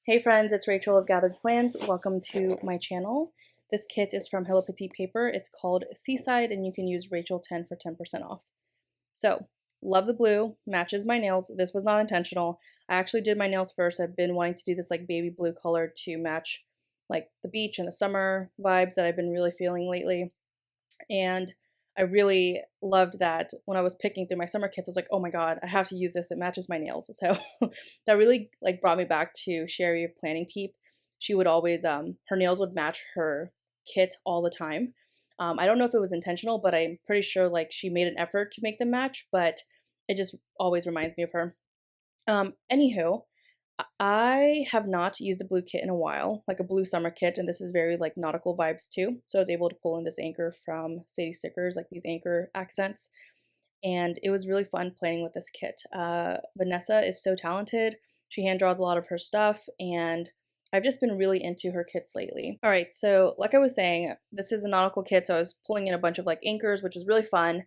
Hey friends, it's Rachel of GatheredPlans. Welcome to my channel. This kit is from Petite Paper. It's called Seaside and you can use Rachel10 for 10% off. So, love the blue, matches my nails. This was not intentional. I actually did my nails first. I've been wanting to do this like baby blue color to match like the beach and the summer vibes that I've been really feeling lately. And I really loved that when I was picking through my summer kits, I was like, oh my God, I have to use this. It matches my nails. So that really like brought me back to Sherry of Planning Peep. She would always, her nails would match her kit all the time. I don't know if it was intentional, but I'm pretty sure like she made an effort to make them match, but it just always reminds me of her. Anywho, I have not used a blue kit in a while, like a blue summer kit, and this is very like nautical vibes too. So I was able to pull in this anchor from Sadie Stickers, like these anchor accents, and it was really fun playing with this kit. Vanessa is so talented. She hand draws a lot of her stuff, and I've just been really into her kits lately. All right, so like I was saying, this is a nautical kit, so I was pulling in a bunch of like anchors, which was really fun.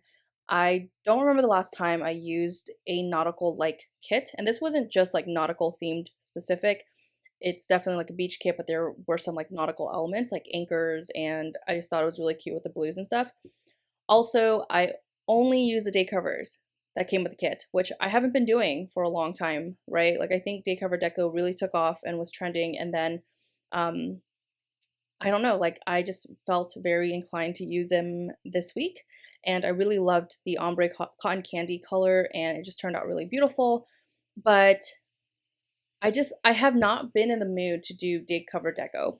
I don't remember the last time I used a nautical like kit, and this wasn't just like nautical themed specific. It's definitely like a beach kit, but there were some like nautical elements like anchors, and I just thought it was really cute with the blues and stuff. Also, I only use the day covers that came with the kit, which I haven't been doing for a long time, right? Like I think day cover deco really took off and was trending, and then I don't know, like I just felt very inclined to use them this week, and I really loved the ombre cotton candy color, and it just turned out really beautiful. But I have not been in the mood to do day cover deco.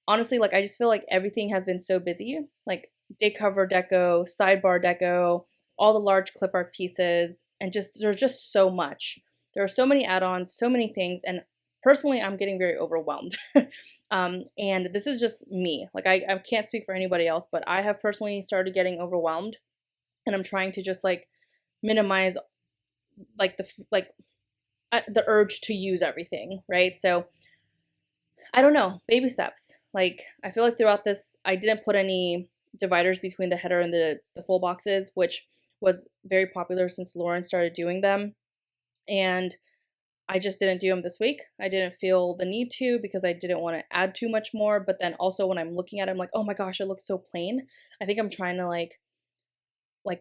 Honestly, like I just feel like everything has been so busy, like day cover deco, sidebar deco, all the large clip art pieces, and just there's just so much. There are so many add-ons, so many things, and personally, I'm getting very overwhelmed. And this is just me. Like I can't speak for anybody else, but I have personally started getting overwhelmed, and I'm trying to just like minimize like the urge to use everything, right? So I don't know, baby steps. Like I feel like throughout this, I didn't put any dividers between the header and the full boxes, which was very popular since Lauren started doing them. And I just didn't do them this week. I didn't feel the need to because I didn't want to add too much more. But then also when I'm looking at it, I'm like, oh my gosh, it looks so plain. I think I'm trying to like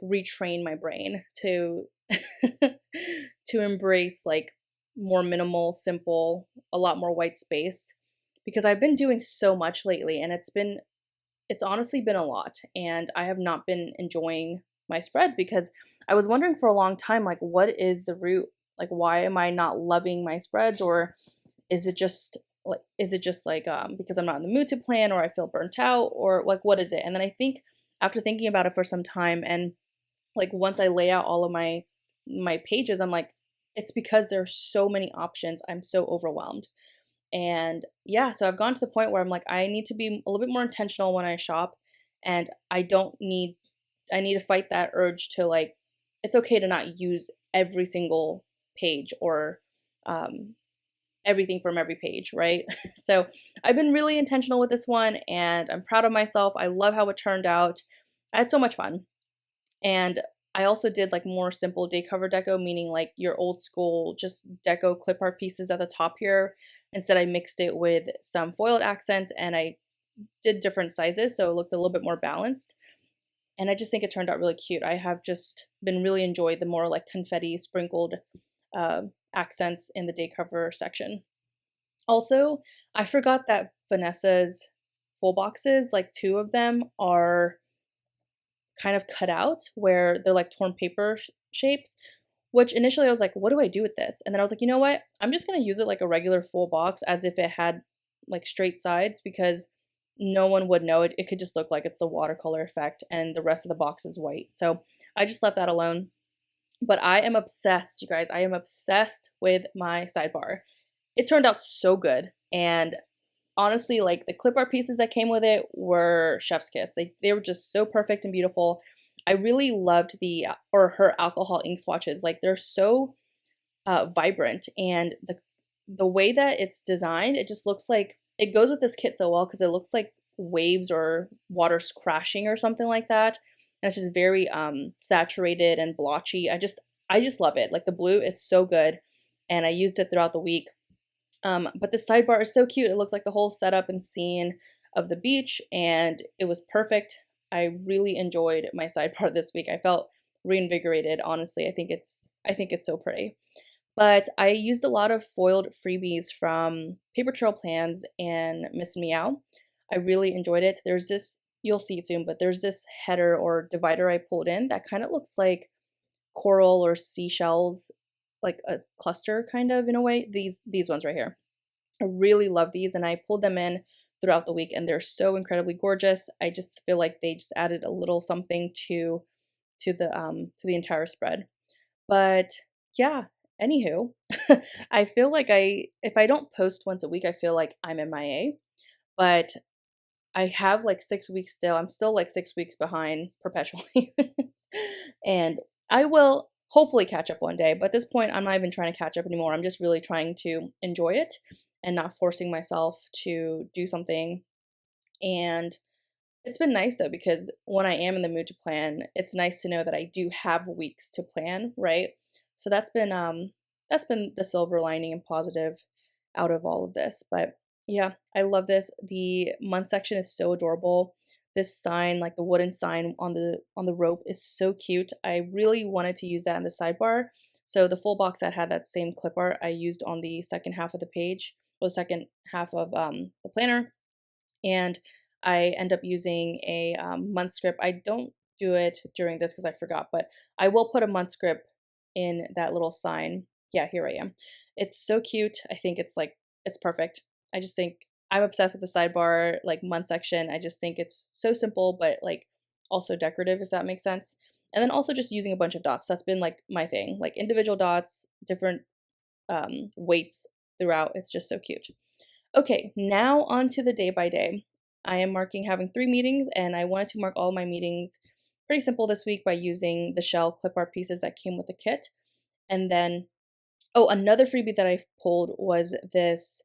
retrain my brain to to embrace like more minimal, simple, a lot more white space because I've been doing so much lately and it's honestly been a lot, and I have not been enjoying my spreads because I was wondering for a long time, like, what is the root? Like, why am I not loving my spreads? Or is it just like because I'm not in the mood to plan, or I feel burnt out, or like what is it? And then I think after thinking about it for some time, and like once I lay out all of my pages, I'm like, it's because there's so many options. I'm so overwhelmed. And yeah, so I've gone to the point where I'm like, I need to be a little bit more intentional when I shop, and I need to fight that urge to like, it's okay to not use every single page or everything from every page, right? So I've been really intentional with this one, and I'm proud of myself. I love how it turned out. I had so much fun. And I also did like more simple day cover deco, meaning like your old school just deco clip art pieces at the top here. Instead, I mixed it with some foiled accents, and I did different sizes, so it looked a little bit more balanced. And I just think it turned out really cute. I have just been really enjoyed the more like confetti sprinkled accents in the day cover section. Also, I forgot that Vanessa's full boxes, like 2 of them are kind of cut out where they're like torn paper shapes, which initially I was like, what do I do with this? And then I was like, you know what? I'm just going to use it like a regular full box as if it had like straight sides because no one would know it. It could just look like it's the watercolor effect and the rest of the box is white. So I just left that alone. But I am obsessed, you guys. I am obsessed with my sidebar. It turned out so good. And honestly, like the clip art pieces that came with it were chef's kiss. They were just so perfect and beautiful. I really loved her alcohol ink swatches. Like they're so vibrant, and the way that it's designed, it just looks like it goes with this kit so well because it looks like waves or water's crashing or something like that. And it's just very saturated and blotchy. I just love it. Like the blue is so good, and I used it throughout the week. But the sidebar is so cute. It looks like the whole setup and scene of the beach, and it was perfect. I really enjoyed my sidebar this week. I felt reinvigorated, honestly. I think it's so pretty. But I used a lot of foiled freebies from Paper Trail Plans and Miss Meow. I really enjoyed it. There's this, you'll see it soon, but there's this header or divider I pulled in that kind of looks like coral or seashells, like a cluster kind of in a way. These ones right here. I really love these, and I pulled them in throughout the week, and they're so incredibly gorgeous. I just feel like they just added a little something to the entire spread. But yeah, anywho, I feel like if I don't post once a week, I feel like I'm MIA. But I have like 6 weeks still. I'm still like 6 weeks behind perpetually. And I will hopefully catch up one day. But at this point, I'm not even trying to catch up anymore. I'm just really trying to enjoy it and not forcing myself to do something. And it's been nice though, because when I am in the mood to plan, it's nice to know that I do have weeks to plan, right? So that's been the silver lining and positive out of all of this. But yeah, I love this. The month section is so adorable. This sign, like the wooden sign on the rope, is so cute. I really wanted to use that in the sidebar. So the full box that had that same clip art I used on the second half of the page, or the second half of the planner, and I end up using a month script. I don't do it during this because I forgot, but I will put a month script in that little sign. Yeah, here I am. It's so cute. I think it's perfect. I just think I'm obsessed with the sidebar, like month section. I just think it's so simple, but like also decorative, if that makes sense. And then also just using a bunch of dots. That's been like my thing, like individual dots, different weights throughout. It's just so cute. Okay, now on to the day by day. I am having 3 meetings, and I wanted to mark all my meetings pretty simple this week by using the shell clip art pieces that came with the kit. And then, oh, another freebie that I pulled was this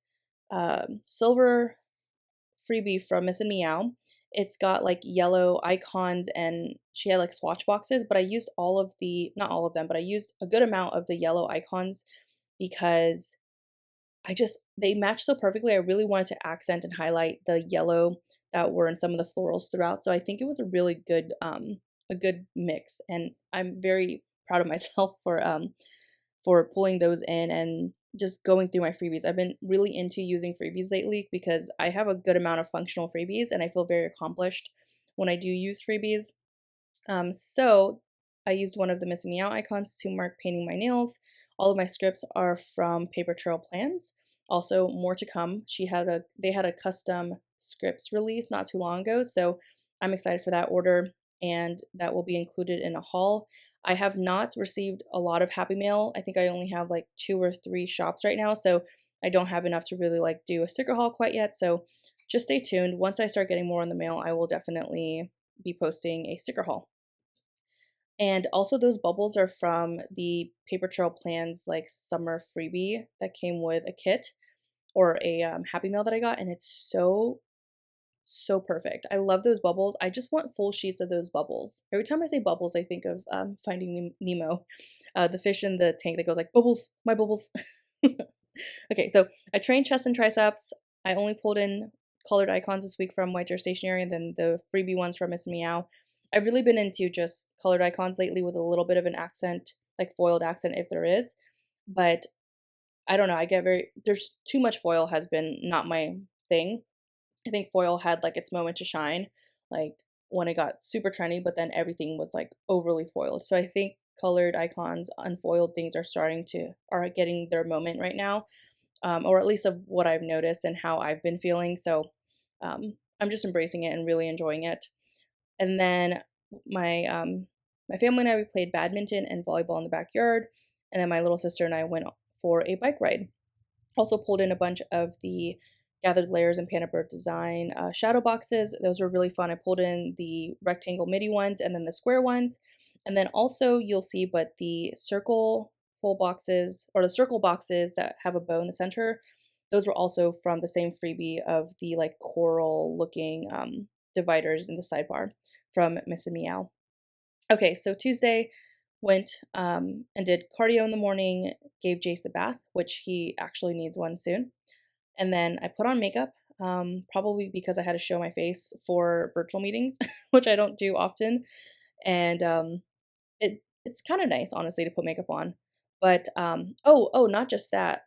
silver freebie from Miss and Meow. It's got like yellow icons, and she had like swatch boxes, but I used not all of them, but I used a good amount of the yellow icons because they match so perfectly. I really wanted to accent and highlight the yellow that were in some of the florals throughout. So I think it was a good mix, and I'm very proud of myself for pulling those in and just going through my freebies. I've been really into using freebies lately because I have a good amount of functional freebies, and I feel very accomplished when I do use freebies. So I used one of the Miss Me Out icons to mark painting my nails. All of my scripts are from Paper Trail Plans. Also, more to come. They had a custom scripts release not too long ago, so I'm excited for that order, and that will be included in a haul. I have not received a lot of Happy Mail. I think I only have like 2 or 3 shops right now, so I don't have enough to really like do a sticker haul quite yet. So just stay tuned. Once I start getting more in the mail, I will definitely be posting a sticker haul. And also those bubbles are from the Paper Trail Plans like summer freebie that came with a kit or a Happy Mail that I got, and it's so perfect. I love those bubbles. I just want full sheets of those bubbles. Every time I say bubbles, I think of Finding Nemo, the fish in the tank that goes like bubbles, my bubbles. Okay, so I trained chest and triceps. I only pulled in colored icons this week from White Jar Stationery, and then the freebie ones from Miss Meow. I've really been into just colored icons lately with a little bit of an accent, like foiled accent if there is. But I don't know, there's too much foil has been not my thing. I think foil had like its moment to shine, like when it got super trendy, but then everything was like overly foiled. So I think colored icons, unfoiled things are getting their moment right now, or at least of what I've noticed and how I've been feeling. So I'm just embracing it and really enjoying it. And then my family and I, we played badminton and volleyball in the backyard, and then my little sister and I went for a bike ride. Also pulled in a bunch of the Gathered Layers and Panda Bird Design shadow boxes. Those were really fun. I pulled in the rectangle midi ones and then the square ones. And then also you'll see, but the circle full boxes or the circle boxes that have a bow in the center, those were also from the same freebie of the like coral looking dividers in the sidebar from Miss and Meow. Okay, so Tuesday, went and did cardio in the morning, gave Jace a bath, which he actually needs one soon. And then I put on makeup, probably because I had to show my face for virtual meetings, which I don't do often. And it's kind of nice, honestly, to put makeup on. But not just that.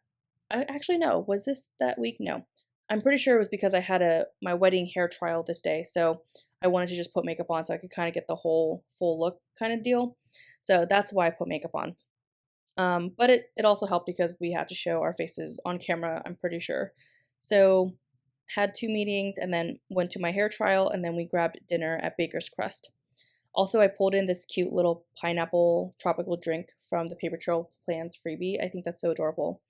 I actually no, was this that week? No. I'm pretty sure it was because I had my wedding hair trial this day, so I wanted to just put makeup on so I could kind of get the whole full look kind of deal. So that's why I put makeup on. But it also helped because we had to show our faces on camera, I'm pretty sure. So had 2 meetings and then went to my hair trial and then we grabbed dinner at Baker's Crust. Also, I pulled in this cute little pineapple tropical drink from the Paper Trail Plans freebie. I think that's so adorable.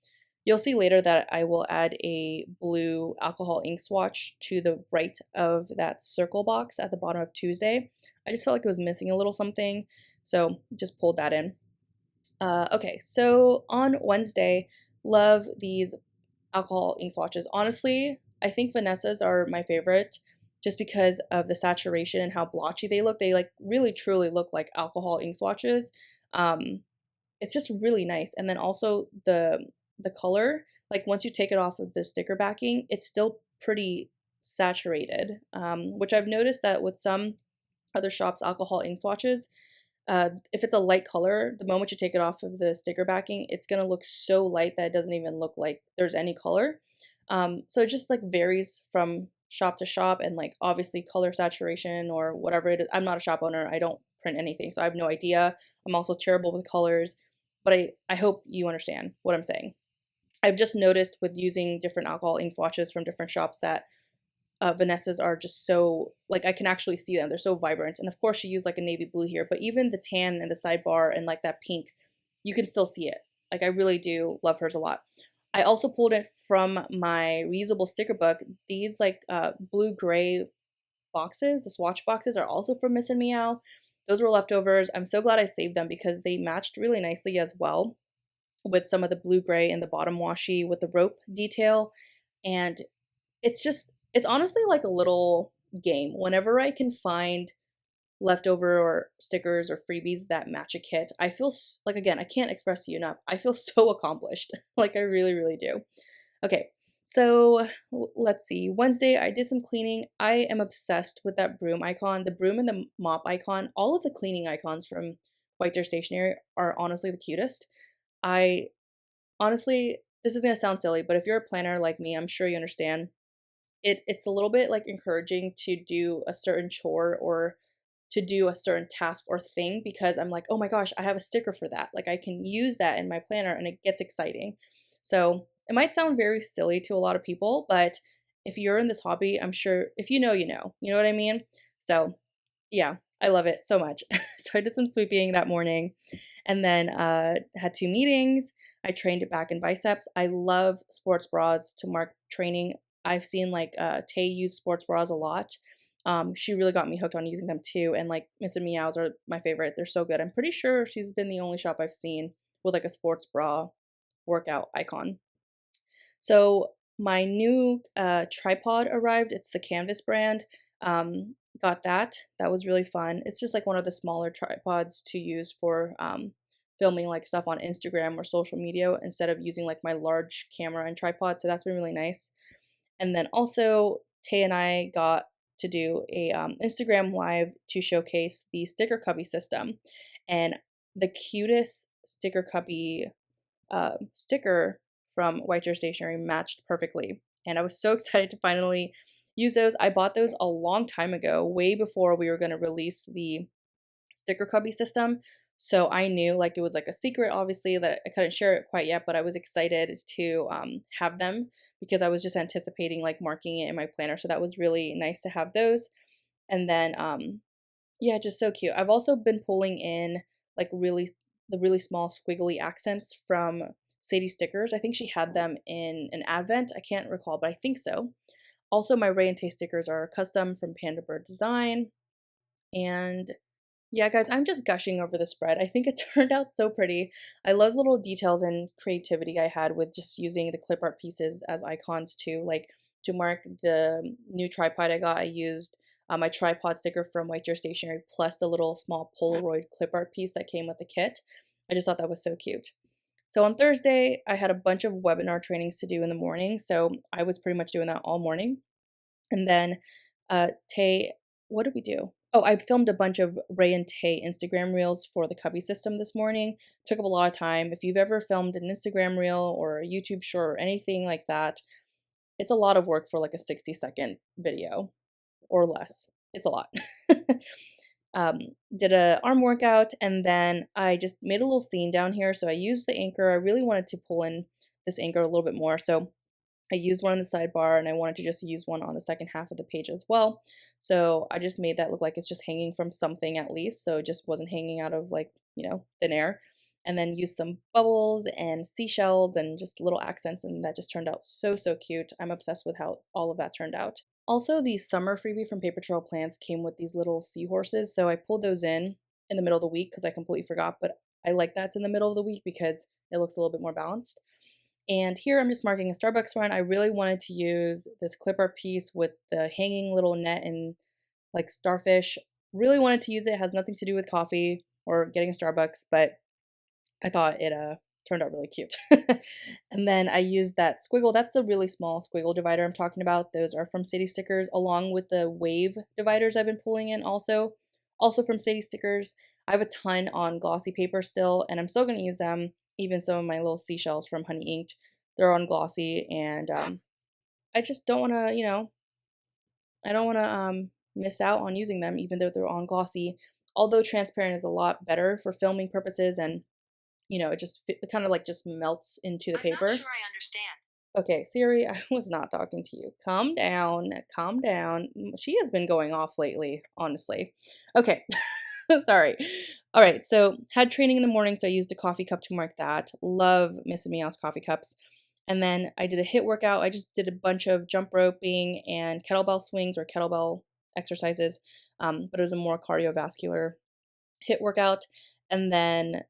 You'll see later that I will add a blue alcohol ink swatch to the right of that circle box at the bottom of Tuesday. I just felt like it was missing a little something, so just pulled that in. Okay, so on Wednesday, love these alcohol ink swatches. Honestly, I think Vanessa's are my favorite just because of the saturation and how blotchy they look. They like really truly look like alcohol ink swatches. It's just really nice. And then also the color, like once you take it off of the sticker backing, it's still pretty saturated. Which I've noticed that with some other shops' alcohol ink swatches, if it's a light color, the moment you take it off of the sticker backing, it's gonna look so light that it doesn't even look like there's any color. So it just like varies from shop to shop and like obviously color saturation or whatever it is. I'm not a shop owner. I don't print anything, so I have no idea. I'm also terrible with colors, but I hope you understand what I'm saying. I've just noticed with using different alcohol ink swatches from different shops that Vanessa's are just so, like, I can actually see them. They're so vibrant. And of course, she used like a navy blue here, but even the tan and the sidebar and like that pink, you can still see it. Like, I really do love hers a lot. I also pulled it from my reusable sticker book. These like blue gray boxes, the swatch boxes, are also from Miss and Meow. Those were leftovers. I'm so glad I saved them because they matched really nicely as well with some of the blue gray and the bottom washi with the rope detail. And it's honestly like a little game. Whenever I can find leftover or stickers or freebies that match a kit, I feel like, again, I can't express to you enough. I feel so accomplished. Like, I really, really do. Okay, so let's see. Wednesday, I did some cleaning. I am obsessed with that broom icon. The broom and the mop icon, all of the cleaning icons from White Deer Stationery are honestly the cutest. I honestly, this is going to sound silly, but if you're a planner like me, I'm sure you understand it's a little bit like encouraging to do a certain chore or to do a certain task or thing because I'm like, oh my gosh, I have a sticker for that. Like, I can use that in my planner and it gets exciting. So it might sound very silly to a lot of people, but if you're in this hobby, I'm sure if you know, you know. You know what I mean? So yeah, I love it so much. So I did some sweeping that morning and then had 2 meetings. I trained back and biceps. I love sports bras to mark training. I've seen like Tay use sports bras a lot. She really got me hooked on using them too. And like Miss and Meows are my favorite. They're so good. I'm pretty sure she's been the only shop I've seen with like a sports bra workout icon. So my new tripod arrived. It's the Canvas brand. Got that. That was really fun. It's just like one of the smaller tripods to use for filming like stuff on Instagram or social media instead of using like my large camera and tripod. So that's been really nice. And then also Tay and I got to do a Instagram live to showcase the sticker cubby system, and the cutest sticker cubby sticker from White Deer Stationery matched perfectly. And I was so excited to finally use those. I bought those a long time ago, way before we were going to release the sticker cubby system. So I knew like it was like a secret, obviously, that I couldn't share it quite yet, but I was excited to have them because I was just anticipating like marking it in my planner. So that was really nice to have those. And then, yeah, just so cute. I've also been pulling in like the really small squiggly accents from Sadie Stickers. I think she had them in an advent. I can't recall, but I think so. Also, my Ray and Tay stickers are custom from Panda Bird Design. And yeah, guys, I'm just gushing over the spread. I think it turned out so pretty. I love little details and creativity I had with just using the clip art pieces as icons too. Like to mark the new tripod I got, I used my tripod sticker from White Deer Stationery, plus the little small Polaroid clip art piece that came with the kit. I just thought that was so cute. So on Thursday, I had a bunch of webinar trainings to do in the morning, so I was pretty much doing that all morning. And then Tay, what did we do? Oh, I filmed a bunch of Ray and Tay Instagram reels for the CUBBIE system this morning. Took up a lot of time. If you've ever filmed an Instagram reel or a YouTube short or anything like that, it's a lot of work for like a 60-second video or less. It's a lot. Did a arm workout, and then I just made a little scene down here. So I used the anchor. I really wanted to pull in this anchor a little bit more. So I used one in the sidebar, and I wanted to just use one on the second half of the page as well. So I just made that look like it's just hanging from something at least. So it just wasn't hanging out of like, thin air. And then used some bubbles and seashells and just little accents, and that just turned out so, so cute. I'm obsessed with how all of that turned out. Also, the summer freebie from Paper Trail Plans came with these little seahorses, so I pulled those in the middle of the week because I completely forgot, but I like that it's in the middle of the week because it looks a little bit more balanced. And here I'm just marking a Starbucks run. I really wanted to use this clip art piece with the hanging little net and like starfish. Really wanted to use it. It has nothing to do with coffee or getting a Starbucks, but I thought it turned out really cute. And then I used that squiggle. That's a really small squiggle divider I'm talking about. Those are from Sadie Stickers, along with the wave dividers I've been pulling in also from Sadie Stickers. I have a ton on glossy paper still, and I'm still going to use them. Even some of my little seashells from Honey Inked, they're on glossy, and I just don't want to, I don't want to miss out on using them, even though they're on glossy. Although transparent is a lot better for filming purposes, and it kind of like just melts into the paper. I'm not sure I understand. Okay, Siri, I was not talking to you. Calm down, calm down. She has been going off lately, honestly. Okay, sorry. All right, so had training in the morning, so I used a coffee cup to mark that. Love Miss and Meow's coffee cups. And then I did a HIIT workout. I just did a bunch of jump roping and kettlebell swings or kettlebell exercises, but it was a more cardiovascular HIIT workout. And then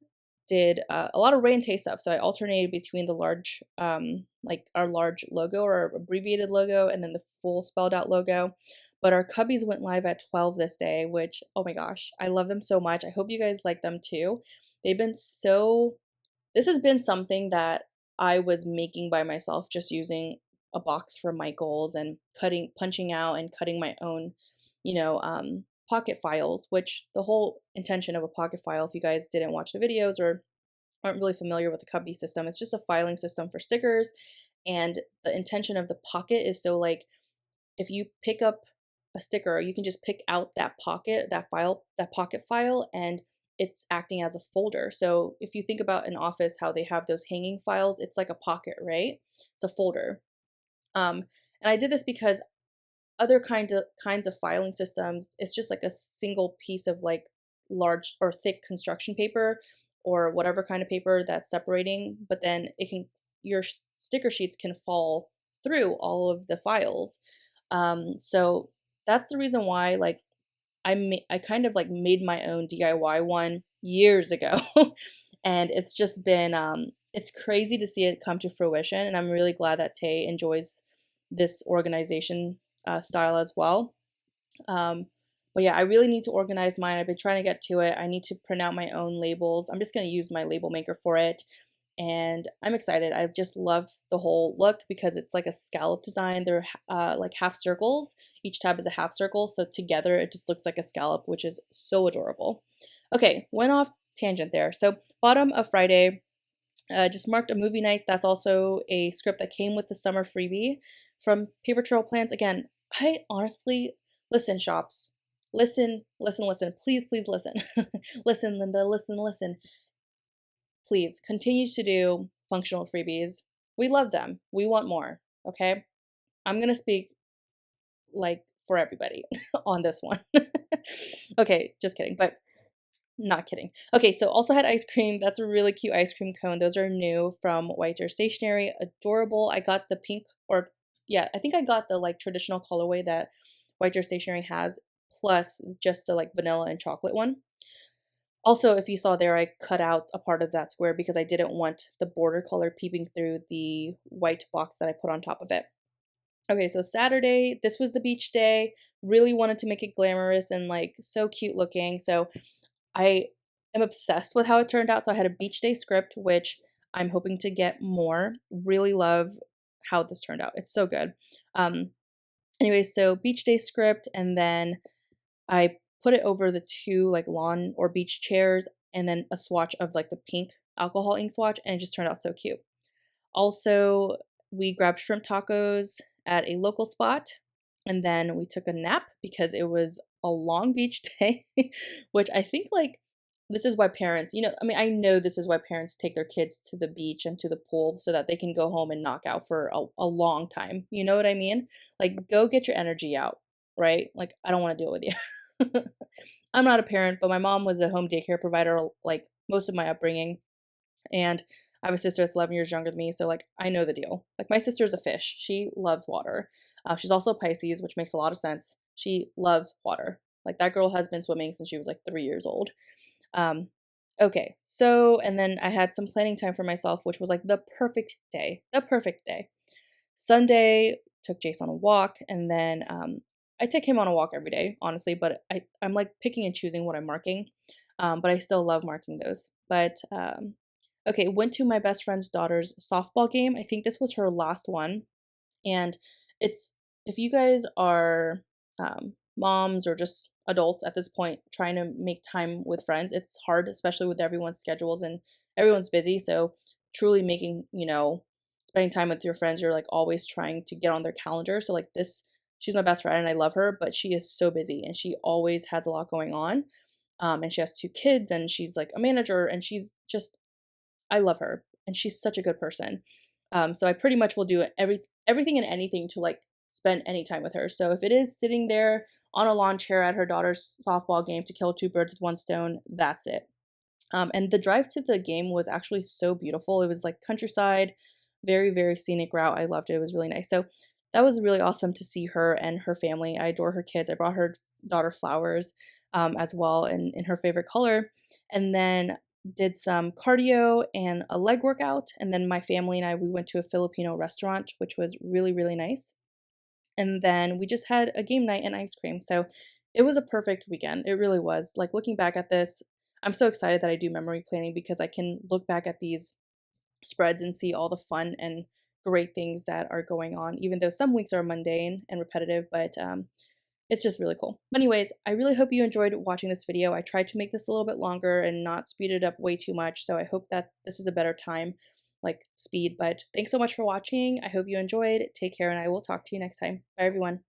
did a lot of Ray and Tay stuff. So I alternated between the large, like our large logo or abbreviated logo, and then the full spelled out logo. But our cubbies went live at 12 this day, which, oh my gosh, I love them so much. I hope you guys like them too. They've been this has been something that I was making by myself, just using a box for my goals and punching out and cutting my own, pocket files, which the whole intention of a pocket file, if you guys didn't watch the videos or aren't really familiar with the CUBBIE system, it's just a filing system for stickers. And the intention of the pocket is so like if you pick up a sticker, you can just pick out that pocket file, and it's acting as a folder. So if you think about an office, how they have those hanging files, it's like a pocket, right? It's a folder. And I did this because other kinds of filing systems, it's just like a single piece of like large or thick construction paper or whatever kind of paper that's separating, but then your sticker sheets can fall through all of the files. So that's the reason why like I kind of like made my own DIY one years ago. And it's just been it's crazy to see it come to fruition, and I'm really glad that Tay enjoys this organization style as well. But yeah, I really need to organize mine. I've been trying to get to it. I need to print out my own labels. I'm just going to use my label maker for it. And I'm excited. I just love the whole look because it's like a scallop design. They're like half circles. Each tab is a half circle. So together it just looks like a scallop, which is so adorable. Okay, went off tangent there. So bottom of Friday, just marked a movie night. That's also a script that came with the summer freebie from Paper Trail Plans. Again, I honestly, listen, shops. Listen. Please, please listen. Listen, Linda, listen. Please continue to do functional freebies. We love them. We want more. Okay. I'm going to speak like for everybody on this one. Okay. Just kidding. But not kidding. Okay, so also had ice cream. That's a really cute ice cream cone. Those are new from White Deer Stationery. Adorable. I got the pink, or yeah, I think I got the like traditional colorway that White Deer Stationery has, plus just the like vanilla and chocolate one. Also, if you saw there, I cut out a part of that square because I didn't want the border color peeping through the white box that I put on top of it. Okay, so Saturday, this was the beach day. Really wanted to make it glamorous and like so cute looking. So I am obsessed with how it turned out. So I had a beach day script, which I'm hoping to get more. Really love how this turned out. It's so good. Um, anyway, so beach day script, and then I put it over the two like lawn or beach chairs, and then a swatch of like the pink alcohol ink swatch, and it just turned out so cute. Also, we grabbed shrimp tacos at a local spot, and then we took a nap because it was a long beach day, which I think like this is why parents, I mean, I know this is why parents take their kids to the beach and to the pool so that they can go home and knock out for a long time. You know what I mean? Like, go get your energy out, right? Like, I don't want to deal with you. I'm not a parent, but my mom was a home daycare provider like most of my upbringing. And I have a sister that's 11 years younger than me, so, like, I know the deal. Like, my sister is a fish. She loves water. She's also a Pisces, which makes a lot of sense. She loves water. Like, that girl has been swimming since she was, like, 3 years old. Um, okay, so and then I had some planning time for myself, which was, like, the perfect day. The perfect day. Sunday, took Jace on a walk, and then, I take him on a walk every day, honestly, but I'm, like, picking and choosing what I'm marking, but I still love marking those. But, okay, went to my best friend's daughter's softball game. I think this was her last one, and it's if you guys are moms or just adults at this point trying to make time with friends, it's hard, especially with everyone's schedules and everyone's busy. So truly making, spending time with your friends, you're like always trying to get on their calendar. So like this, she's my best friend and I love her, but she is so busy and she always has a lot going on. And she has two kids and she's like a manager and she's just I love her, and she's such a good person. So I pretty much will do everything and anything to like spend any time with her. So if it is sitting there on a lawn chair at her daughter's softball game to kill two birds with one stone, that's it. And the drive to the game was actually so beautiful. It was like countryside, very, very scenic route. I loved it. It was really nice. So that was really awesome to see her and her family. I adore her kids. I brought her daughter flowers as well in her favorite color. And then did some cardio and a leg workout. And then my family and I, we went to a Filipino restaurant, which was really, really nice. And then we just had a game night and ice cream. So it was a perfect weekend. It really was. Like looking back at this, I'm so excited that I do memory planning because I can look back at these spreads and see all the fun and great things that are going on, even though some weeks are mundane and repetitive, but it's just really cool. But anyways, I really hope you enjoyed watching this video. I tried to make this a little bit longer and not speed it up way too much, so I hope that this is a better time, like speed. But thanks so much for watching. I hope you enjoyed. Take care, and I will talk to you next time. Bye, everyone.